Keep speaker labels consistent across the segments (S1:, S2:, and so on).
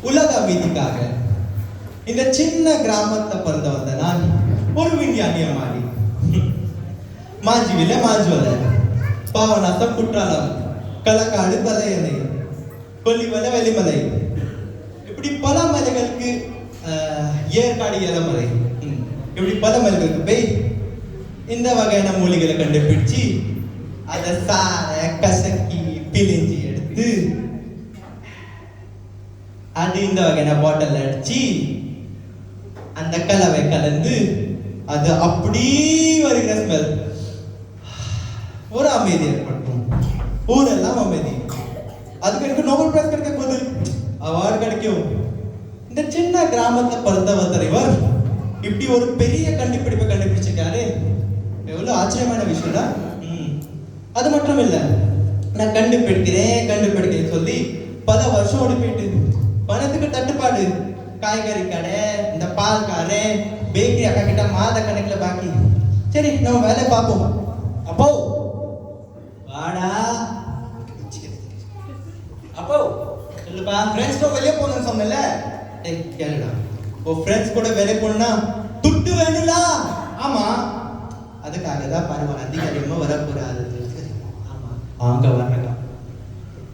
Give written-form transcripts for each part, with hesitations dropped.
S1: உலக அமைதிக்காக இந்த சின்ன கிராமத்தை பிறந்த வந்த நான் ஒரு விஞ்ஞானிய மாறி மாஞ்சிவில மாஞ்சுவல பாவநாசம் குற்றாலம் களக்காடு தலையணை கொல்லிமலை வெளிமலை இப்படி பல மலைகளுக்கு ஏற்காடு இளமலை இப்படி பல மலைகளுக்கு போய் இந்த வகையான மூலிகளை கண்டுபிடிச்சு அதை சார கசக்கி பிழிஞ்சி எடுத்து அது இந்த வகையான பாட்டில் அடிச்சு அந்த கலவை கலந்து அது அப்படி வருகிற ஸ்மெல் ஒரு அமைதி ஏற்படும். ஊரெல்லாம் அமைதி. அதுக்கு எனக்கு நோபல் பிரைஸ் கிடைக்க போகுது, அவார்டு கிடைக்கும். இந்த சின்ன கிராமத்தை பிறந்தவர் இவர் இப்படி ஒரு பெரிய கண்டுபிடிப்பை கண்டுபிடிச்சிருக்காரு. எவ்வளவு ஆச்சரியமான விஷயம் தான். அது மட்டும் இல்ல, நான் கண்டுபிடிக்கிறேன் சொல்லி பல வருஷம் ஓடி போயிட்டு பணத்துக்கு தட்டுப்பாடு, காய்கறி கடை, இந்த பால் காரை, பேக்கரி அக்கா கிட்ட மாத கணக்குல பாக்கி. சரி நம்ம வேலையை பார்ப்போம். அப்போ வாடா அப்போ சொல்லுப்பா, ஃப்ரெண்ட்ஸ் கூட வெளியே போகணும்னு சொன்னல. கேளுடா, ஓ ஃப்ரெண்ட்ஸ் கூட வெளியே போனா துட்டு வேணும்ல. ஆமா, அதுக்காக தான் பரவாயில்ல, அதிகாரியமா வர போறாது. ஆமா, அவங்க வர்றக்கா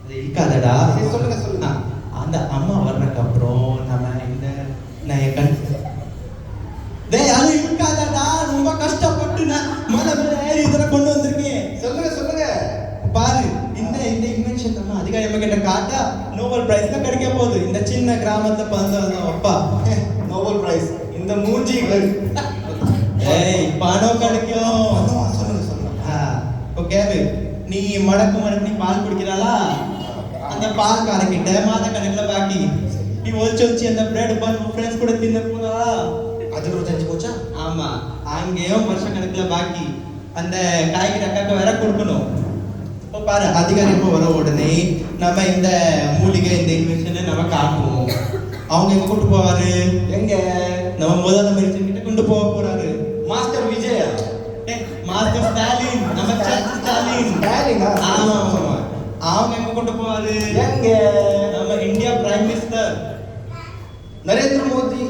S1: அது இருக்காதடா. சொல்லுங்க. அந்த அம்மா வர்றதுக்கு அப்புறம் நம்ம இந்த நான் என் கண் யாரும் இருக்காதடா. ரொம்ப கஷ்டப்பட்டு நான் மலை மேல ஏறி இதெல்லாம் கொண்டு வந்திருக்கேன். சொல்லுங்க பாரு, இந்த இன்வென்ஷன் நம்ம அதிகாரிமா கிட்ட காட்டா நோபல் பிரைஸ் தான் கிடைக்க போகுது. இந்த சின்ன கிராமத்தை பிறந்தவங்க அப்பா நோபல் பிரைஸ் இந்த மூஞ்சி பணம் கிடைக்கும். சொல்லுங்க. ஓகே, நீ மடக்கு நீ பால் குடிக்கிறாளா? அந்த பால் காரக்கிட்ட மாத கணக்குல பாக்கி நீ ஒழிச்சு அந்த பிரெட் பன் ஃப்ரெண்ட்ஸ் கூட தின்ன போதா? அது ஒரு தெரிஞ்சு போச்சா? ஆமா, அங்கேயும் வருஷ கணக்குல பாக்கி. அந்த காய்கறி அக்காக்க வேற கொடுக்கணும். இப்போ பாரு, அதிகாரிப்போ வர உடனே நம்ம இந்த மூலிகை இந்த இன்வென்ஷனை நம்ம காட்டுவோம். அவங்க எங்க கொண்டு போவாரு? எங்க நம்ம முதல்ல மெரிச்சன் கிட்ட கொண்டு போறாரு. மாஸ்டர் விஜயா, மாஸ்டர் ஸ்டாலின், நம்ம ஸ்டாலின். ஆமா, அவங்க எங்க கொண்டு போவாரு? எங்க நம்ம India prime minister Narendra Modiji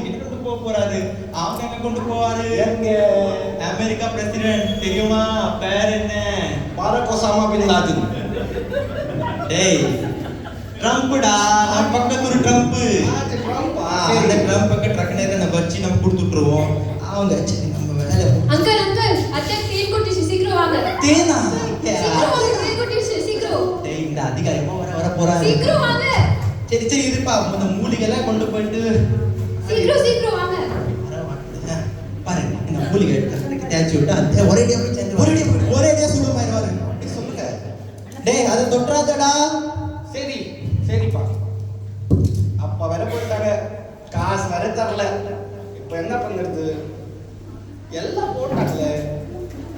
S1: கிட்ட கொண்டு போறாரு. அவங்க எங்க கொண்டு போவாரு? எங்க அமெரிக்கா பிரசிடென்ட் தெரியுமா? பேர் என்ன? Barack Osama bin Laden. டேய், ட்ரம்ப்டா, நம்ம பக்கத்து ட்ரம்ப். அந்த ட்ரம்ப்க்கு ட்ரக் நேரா நம்ம வச்சு நம்ம கொடுத்துட்டுருவோம். அவங்க நம்ம வேலை.
S2: அங்கிள் அத்தை தேன் கொட்டிச்சு, சீக்கிரம் வாங்க.
S1: தேனா?
S2: தேன் கொட்டிச்சு, சீக்கிரம்.
S1: டேய், இந்த அதிகாரிமா வர போறாங்க.
S2: சீக்கிரம் வாங்க.
S1: சரி இருப்பா, இந்த மூலிகை எல்லாம் கொண்டு போயிட்டு
S2: சீக்கிரம் வாங்க.
S1: பாரு, இந்த மூலிகை எடுத்து தேய்ச்சி விட்டு அந்த ஒரேடியா போய் சேர்ந்து ஒரேடியா சுடுமாயிருவாரு. சொல்லுங்க. டேய், அதை தொட்டாதடா. சரிப்பா. அப்பா வேற போயிட்டாங்க, காசு வேற தரல. இப்ப என்ன பண்ணுறது? எல்லாம் போட்டாங்கல,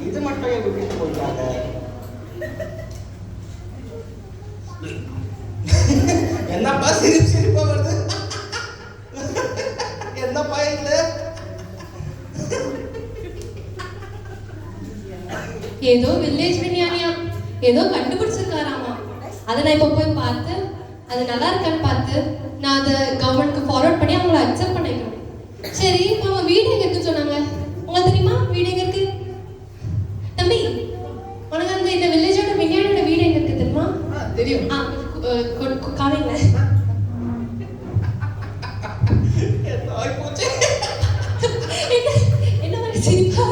S1: இது மட்டும் விட்டுட்டு போயிட்டாங்க. என்னப்பா சிரிப்பா வருது? என்னப்பா இல்ல?
S2: ஏதோ வில்லேஜ் விஞ்ஞானியா ஏதோ கண்டுபிடிச்சிருக்காராமா. அதை நான் இப்போ போய் பார்த்து அது நல்லா இருக்கான்னு பார்த்து நான் அதை கவர்மெண்ட்க்கு ஃபார்வர்ட் பண்ணி அவங்கள அக்செப்ட் பண்ணிக்கிறேன். சரி, இப்போ அவங்க வீடு எங்க இருக்குன்னு சொன்னாங்க. உங்களுக்கு தெரியுமா வீடு எங்க இருக்கு? தம்பி, உனக்கு அந்த இந்த வில்லேஜோட விஞ்ஞானியோட வீடு எங்க இருக்கு தெரியுமா?
S1: தெரியும்.
S2: காமிங்க. என்ன மாதிரி சிரிப்பா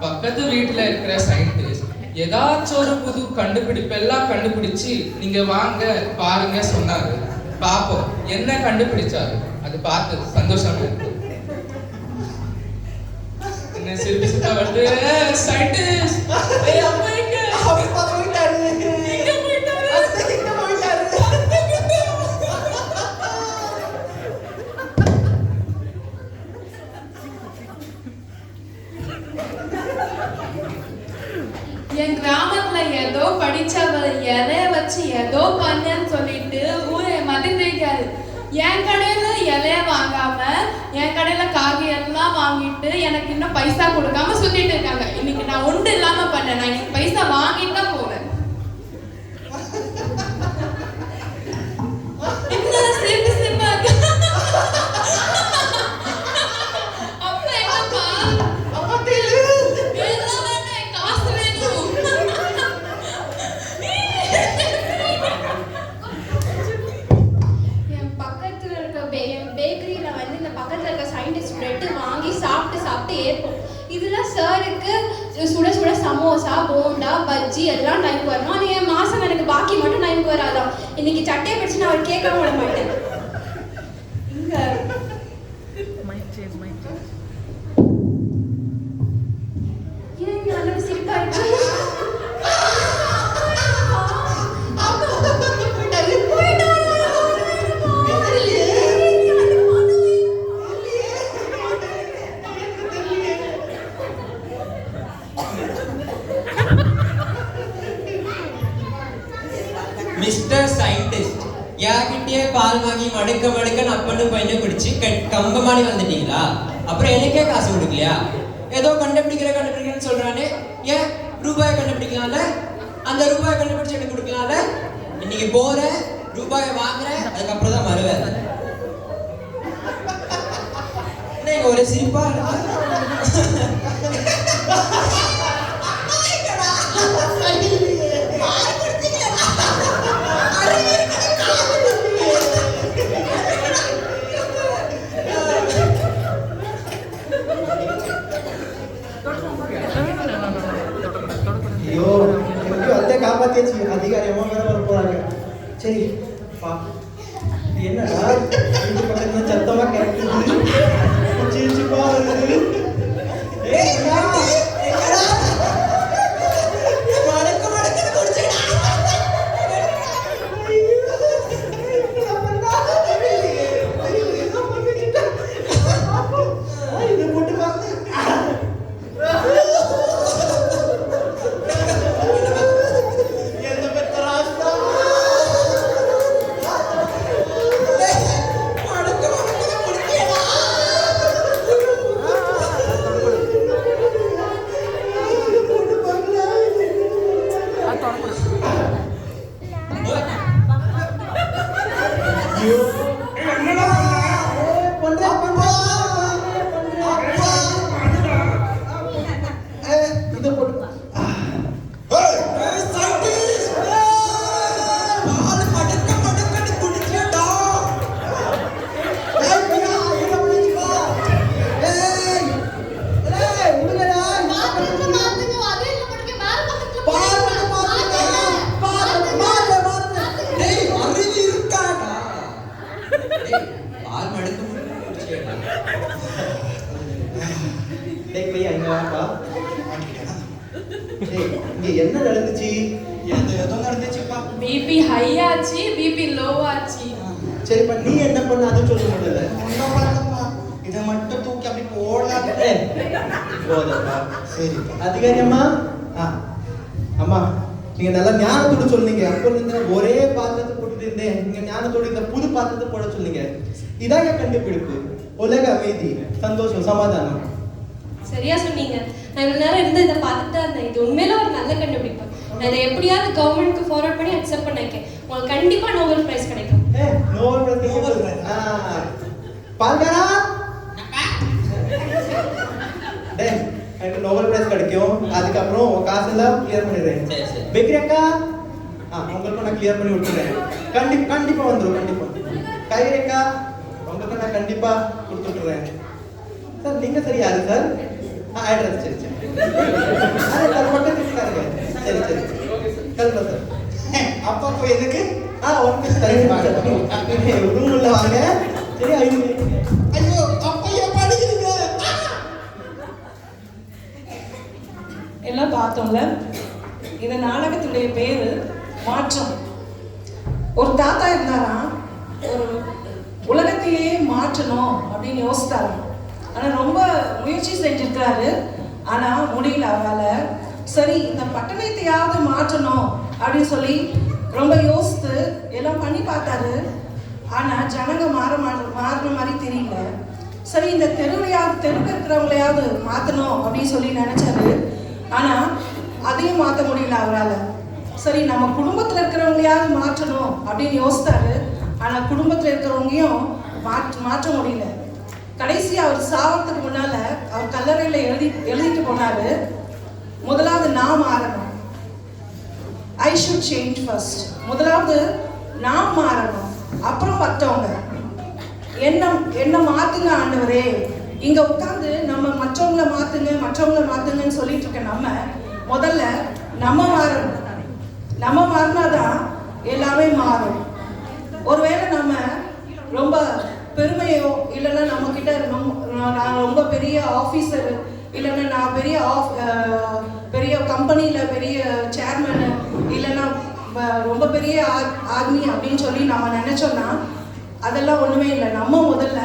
S3: பக்கத்து வீட்டுல இருக்கிற சயின்டிஸ்ட் ஏதாச்சும் ஒரு புது கண்டுபிடிப்பெல்லாம் கண்டுபிடிச்சு நீங்க வாங்க பாருங்க சொன்னாரு. பாப்போம் என்ன கண்டுபிடிச்சாரு. அது பார்த்து சந்தோஷமா இருக்கு. என்ன சிரிப்பா வருது? சயின்டிஸ்ட்
S4: என் கிராமத்துல ஏதோ படிச்சவ இலைய வச்சு ஏதோ பண்ணேன்னு சொல்லிட்டு ஊரை மதிக்காது. என் கடையில இலைய வாங்காம என் கடையில காய்கறியெல்லாம் வாங்கிட்டு எனக்கு இன்னும் பைசா கொடுக்காம சுத்திட்டு இருக்காங்க. இன்னைக்கு நான் ஒன்று இல்லாம பண்ணேன். நான் இன்னைக்கு பைசா வாங்கிட்டு தான் போவேன். என்ன சிரிப்பு சிரிப்பா இருக்கு? அப்புறம் என்னப்பா? இதெல்லாம் வேண்டாம், எனக்கு காசு வேணும்.
S2: என் பக்கத்துல இருக்க பேக்கரியில வந்து இந்த பக்கத்துல இருக்க சயின்டிஸ்ட் பிரெட் வாங்கி சாப்பிட்டு ஏற்போம். இதுல சாருக்கு சுட சுட சமோசா போண்டா பஜ்ஜி எல்லாம் டைம் வரணும். ஆனா என் மாசம் எனக்கு பாக்கி மட்டும் டைமுக்கு வராதான். இன்னைக்கு சட்டையை பிடிச்சு நான் அவர் கேட்காம விட மாட்டேன். இங்க ஏன் இந்த அளவு சிரிப்பா இருக்கு?
S5: மிஸ்டர் சயின்டிஸ்ட் யார்கிட்டயே பால் வாங்கி மடுக்க அப்பன்னு பையனை பிடிச்சி கம்ப மாதிரி வந்துட்டீங்களா? அப்புறம் எனக்கே காசு கொடுக்கலையா? ஏதோ கண்டுபிடிக்கிறேன்னு சொல்றானே, ஏன் ரூபாயை கண்டுபிடிக்கலாம்ல? அந்த ரூபாயை கண்டுபிடிச்சு எனக்கு கொடுக்கலாம்ல? இன்னைக்கு போறேன், ரூபாயை வாங்குறேன், அதுக்கப்புறம் தான் வருவேன். ஒரு சிரிப்பா
S1: ஐயோ அத்தை காப்பாத்தியாச்சு. அதிகாரி அம்மா வேற வர போறாங்க. சரி என்னடா வீட்டு பக்கத்துல சத்தமா கேட்குது, சிரிச்சுப்பா வருது. என்ன நடந்துச்சு? ஏதோ நடந்துச்சுப்பா.
S4: பிபி ஹை ஆச்சு, பிபி லோ ஆச்சு.
S1: சரிப்பா, நீ என்ன பண்ண அதை சொல்ல முடியல.
S6: ஒன்றும் பண்ணலப்பா, இதை மட்டும் தூக்கி அப்படி போடலாம்.
S1: போதப்பா. சரி அதிகாரி அம்மா, அம்மா நீங்க நல்லா ஞானத்தோடு சொன்னீங்க. அப்போ இருந்து ஒரே பாத்திரத்தை போட்டுட்டு இருந்தேன். நீங்க ஞானத்தோடு இந்த புது பாத்திரத்தை போட சொன்னீங்க. இதான் என் கண்டுபிடிப்பு. உலக அமைதி, சந்தோஷம், சமாதானம்.
S2: சரியா சொன்னீங்க. நான் இவ்வளவு நேரம் இருந்து இதை பார்த்துட்டு தான் இருந்தேன். இது உண்மையில ஒரு நல்ல கண்டுபிடிப்பு. நான் இதை எப்படியாவது கவர்மெண்ட்க்கு ஃபார்வர்ட் பண்ணி அக்செப்ட் பண்ணிருக்கேன். உங்களுக்கு கண்டிப்பா நோபல் பிரைஸ் கிடைக்கும்.
S1: Nobel prize. பால்காரா டேய், எனக்கு நோபல் பிரைஸ் கிடைக்கும். அதுக்கப்புறம் உங்க காசு எல்லாம் கிளியர் பண்ணிடுறேன். பேக்கரி அக்கா, உங்களுக்கு நான் கிளியர் பண்ணி விட்டுறேன். கண்டிப்பா வந்துடும். கண்டிப்பா கைரி அக்கா, உங்களுக்கு நான் கண்டிப்பா கொடுத்துட்றேன். சார் நீங்க சரி யாரு சார்? அட்ரஸ் சரி சரி சார் மட்டும் இருக்காருங்க. சரி சரி கல்பா சார்.
S6: அப்பா போய் எதுக்கு?
S1: ஒன்று சரி ரூம் உள்ள வாங்க. சரி ஐயோ
S6: அப்பா ஏன் படிக்கிறீங்க?
S7: எல்லாம் பார்த்தோம்ல. இந்த நாடகத்துடைய பேரு மாற்றம். ஒரு தாத்தா இருந்தாராம், ஒரு உலகத்தையே மாற்றணும் அப்படின்னு யோசித்தாராம். ஆனால் ரொம்ப முயற்சி செஞ்சிருக்காரு, ஆனால் முடியல அவரால். சரி இந்த பட்டணத்தையாவது மாற்றணும் அப்படின்னு சொல்லி ரொம்ப யோசித்து எல்லாம் பண்ணி பார்த்தாரு. ஆனா ஜனங்க மாறின மாதிரி தெரியல. சரி இந்த தெருவில் இருக்கிறவங்களையாவது மாற்றணும் அப்படின்னு சொல்லி நினைச்சாரு. ஆனா அதையும் மாற்ற முடியல அவரால். சரி நம்ம குடும்பத்தில் இருக்கிறவங்களையாவது மாற்றணும் அப்படின்னு யோசித்தாரு. ஆனா குடும்பத்தில் இருக்கிறவங்களையும் மாற்ற முடியல. கடைசி அவர் சாவறதுக்கு முன்னால அவர் கல்லறையில எழுதிட்டு போனாரு, முதலாவது நான் மாறணும், ஐ ஷுட் சேஞ்ச் ஃபர்ஸ்ட். முதலாவது நான் மாறணும், அப்புறம் மற்றவங்க. என்ன மாத்துங்க ஆண்டவரே. இங்க உட்காந்து நம்ம மற்றவங்களை மாத்துங்கன்னு சொல்லிட்டு இருக்க நம்ம முதல்ல நம்ம மாறணும். நம்ம மாறினாதான் எல்லாமே மாறும். ஒருவேளை நம்ம ரொம்ப பெருமையோ இல்லைன்னா நம்ம கிட்ட நான் ரொம்ப பெரிய ஆஃபீஸர் இல்லைன்னா நான் பெரிய கம்பெனியில் பெரிய சேர்மனு இல்லைன்னா ரொம்ப பெரிய ஆர்மி அப்படின்னு சொல்லி நம்ம நினைச்சோம்னா அதெல்லாம் ஒண்ணுமே இல்லை. நம்ம முதல்ல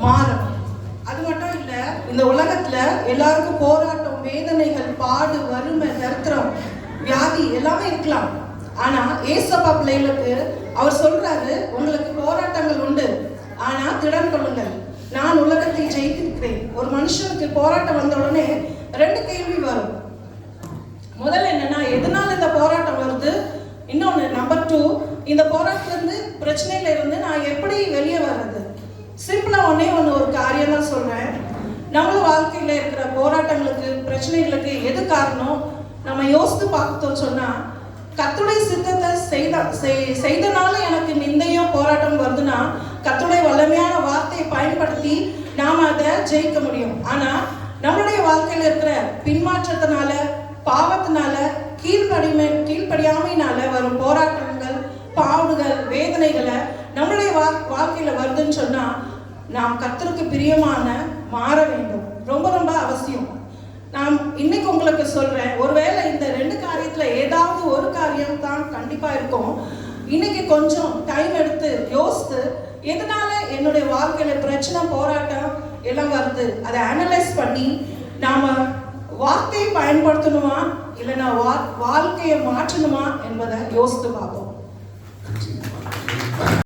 S7: மாறணும். அது மட்டும் இல்லை, இந்த உலகத்துல எல்லாருக்கும் போராட்டம், வேதனைகள், பாடு, வறுமை, தரித்திரம், வியாதி எல்லாமே இருக்கலாம். ஆனா ஏசப்பா பிள்ளைகளுக்கு அவர் சொல்றாரு, உங்களுக்கு போராட்டங்கள் உண்டு, ஆனா திடன் கொள்ளுங்கள், நான் உலகத்தை ஜெயித்திருக்கிறேன். ஒரு மனுஷனுக்கு போராட்டம் வந்த உடனே 2 கேள்வி வரும். முதல்ல என்னன்னா, எதனால இந்த போராட்டம் வருது? இன்னொன்னு நம்பர் 2, இந்த போராட்டத்துல இருந்து, பிரச்சனையில இருந்து நான் எப்படி வெளியே வர்றது? சிம்பிளா ஒரு காரியம் தான் சொல்றேன். நம்ம வாழ்க்கையில இருக்கிற போராட்டங்களுக்கு, பிரச்சனைகளுக்கு எது காரணம் நம்ம யோசித்து பார்த்தோம் சொன்னா, கர்த்தருடைய சித்தத்தை செய்தனால எனக்கு நிந்தையோ போராட்டம் வருதுன்னா கர்த்தருடைய வல்லமையான வார்த்தையை பயன்படுத்தி நாம அதை ஜெயிக்க முடியும். ஆனா நம்மளுடைய வாழ்க்கையில இருக்கிற பின்மாற்றத்தினால, பாவத்தினால, கீழ்ப்படியாமையினால வரும் போராட்டங்கள், பாடுகள், வேதனைகளை நம்மளுடைய வாழ்க்கையில வருதுன்னு சொன்னா நாம் கர்த்தருக்கு பிரியமான மாற வேண்டும். ரொம்ப ரொம்ப அவசியம். நான் இன்னைக்கு உங்களுக்கு சொல்றேன், ஒருவேளை இந்த 2 காரியத்துல ஏதாவது ஒரு காரியம் தான் கண்டிப்பா இருக்கும். இன்னைக்கு கொஞ்சம் டைம் எடுத்து யோசித்து, எதனால என்னுடைய வாழ்க்கையில பிரச்சனை, போராட்டம் எல்லாம் வருது, அதை அனலைஸ் பண்ணி நாம வார்த்தையை பயன்படுத்தணுமா இல்லைன்னா வாழ்க்கையை மாற்றணுமா என்பதை யோசித்து பார்ப்போம்.